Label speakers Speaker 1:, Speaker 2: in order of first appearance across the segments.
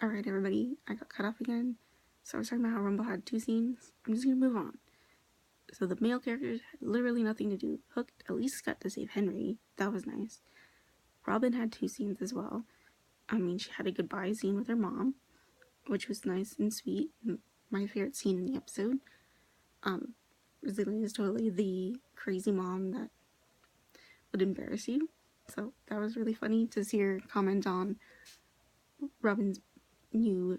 Speaker 1: Alright, everybody, I got cut off again. So I was talking about how Rumble had 2 scenes. I'm just gonna move on. So the male characters had literally nothing to do. Hook at least got to save Henry. That was nice. Robin had 2 scenes as well. I mean, she had a goodbye scene with her mom, which was nice and sweet. My favorite scene in the episode. Rosalie is totally the crazy mom that would embarrass you. So that was really funny to see her comment on Robin's new,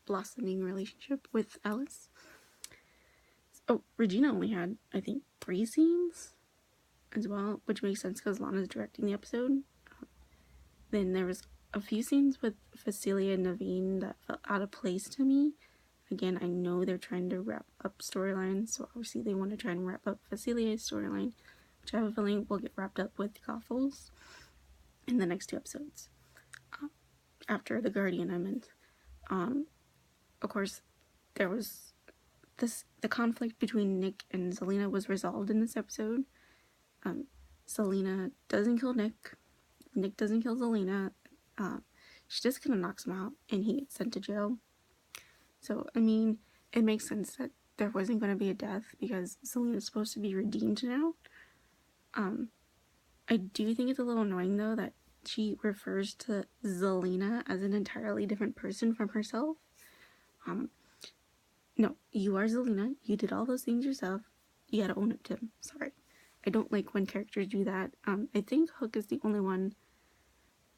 Speaker 1: blossoming relationship with Alice. Oh, Regina only had, I think, 3 scenes as well, which makes sense because Lana's directing the episode. Then there was a few scenes with Facilia and Naveen that felt out of place to me. Again, I know they're trying to wrap up storylines, so obviously they want to try and wrap up Facilia's storyline, which I have a feeling will get wrapped up with Gothels in the next 2 episodes. After The Guardian, I meant. Of course, there was the conflict between Nick and Zelena was resolved in this episode. Zelena doesn't kill Nick. Nick doesn't kill Zelena. She just kind of knocks him out, and he gets sent to jail. So, I mean, it makes sense that there wasn't going to be a death because Zelena's supposed to be redeemed now. I do think it's a little annoying, though, that she refers to Zelena as an entirely different person from herself. No, you are Zelena. You did all those things yourself. You gotta own it, Tim. Sorry. I don't like when characters do that. I think Hook is the only one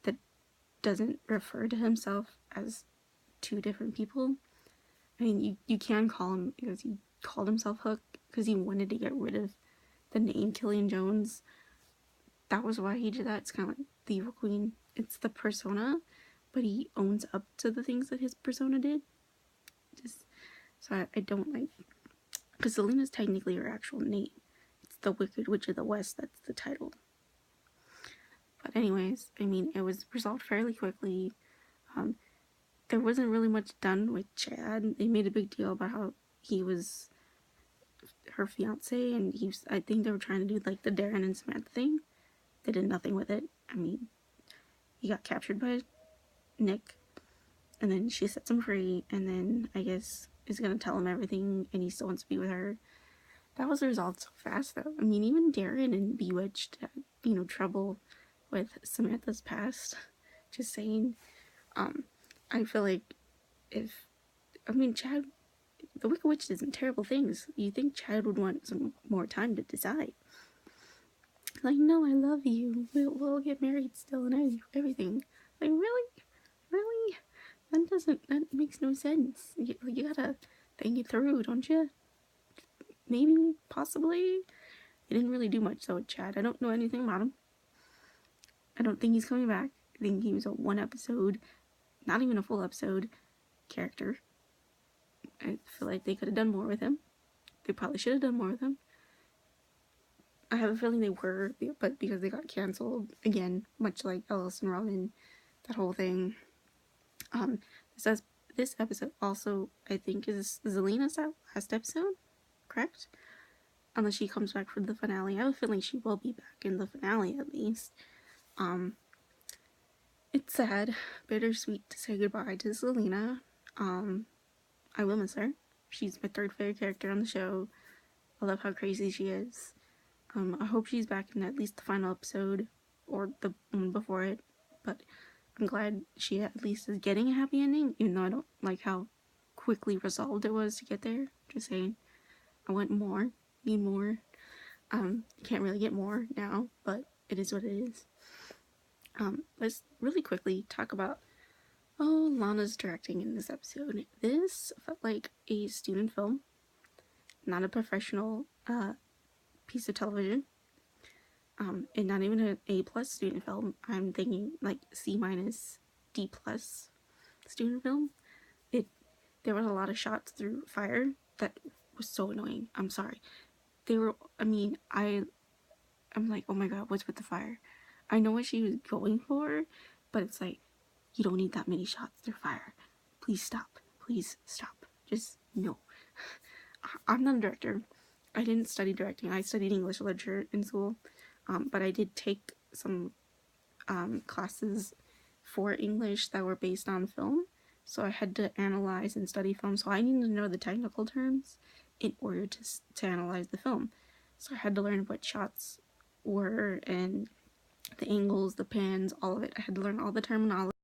Speaker 1: that doesn't refer to himself as 2 different people. I mean, you can call him, because he called himself Hook because he wanted to get rid of the name Killian Jones. That was why he did that. It's kind of like the Evil Queen. It's the persona, but he owns up to the things that his persona did. So I don't like, because Zelena's technically her actual name. It's the Wicked Witch of the West, that's the title. But anyways, I mean, it was resolved fairly quickly. There wasn't really much done with Chad. They made a big deal about how he was her fiance, and I think they were trying to do like the Darren and Samantha thing. They did nothing with it. I mean, he got captured by Nick, and then she sets him free, and then I guess is gonna tell him everything, and he still wants to be with her. That was resolved so fast, though. I mean, even Darren and Bewitched had, trouble with Samantha's past. Just saying. I feel like Chad, the Wicked Witch did some terrible things. You think Chad would want some more time to decide. Like, no, I love you. We'll get married still and everything. Like, really? Really? That makes no sense. You gotta think it through, don't you? Maybe, possibly. He didn't really do much though with Chad. I don't know anything about him. I don't think he's coming back. I think he was a 1 episode, not even a full episode, character. I feel like they could have done more with him. They probably should have done more with him. I have a feeling they were, but because they got canceled, again, much like Alice and Robin, that whole thing. This episode also, I think, is Zelena's last episode, correct? Unless she comes back for the finale. I have a feeling she will be back in the finale, at least. It's sad, bittersweet to say goodbye to Zelena. I will miss her. She's my 3rd favorite character on the show. I love how crazy she is. I hope she's back in at least the final episode, or the one before it, but I'm glad she at least is getting a happy ending, even though I don't like how quickly resolved it was to get there. Just saying. I want more. Need more. Can't really get more now, but it is what it is. Let's really quickly talk about Lana's directing in this episode. This felt like a student film, not a professional piece of television, and not even an A+ student film. I'm thinking like C-, D+ student film. There was a lot of shots through fire that was so annoying. I'm sorry. I'm like, oh my god, what's with the fire? I know what she was going for, but it's like, you don't need that many shots through fire. Please stop. Please stop. Just no. I'm not a director. I didn't study directing. I studied English literature in school, but I did take some classes for English that were based on film. So I had to analyze and study film. So I needed to know the technical terms in order to analyze the film. So I had to learn what shots were and the angles, the pans, all of it. I had to learn all the terminology